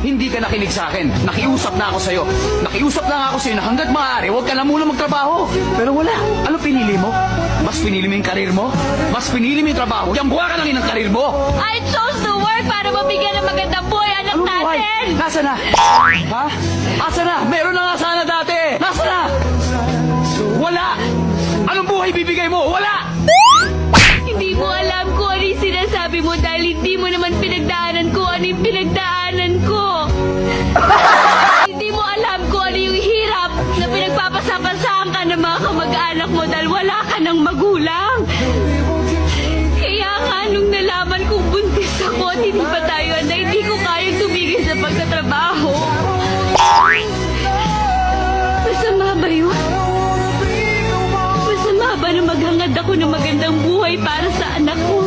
hindi ka nakinig sa akin. Nakiusap na ako sa'yo. Nakiusap na nga ako sa'yo na hanggat maaari, huwag ka na muna magtrabaho. Pero wala. Ano pinili mo? Mas pinili mo yung karir mo? Mas pinili mo yung trabaho? Yan buha ka lang yun ang karir mo. I chose to work para mabigyan ng magandang buhay anak Anong buhay? natin! Nasa na? Ha? Asa na? Meron na nga sana dati. Nasa na? Wala. Anong buhay bibigay mo? Wala. Hindi mo alam kung ano yung sinasabi mo dahil hindi mo naman pinagdaanan ko ano yung pinagdaanan ko. Hindi mo alam kung ano yung hirap na pinagpapasapasahan ka ng mga kamag-anak mo dahil wala ka ng magulang. Kaya nga nung nalaman kong buntis ako at hindi pa tayo na hindi ko kayang tumigil sa pagtatrabaho. Masama ba yun? Masama ba na maghangad ako ng magandang buhay para sa anak ko?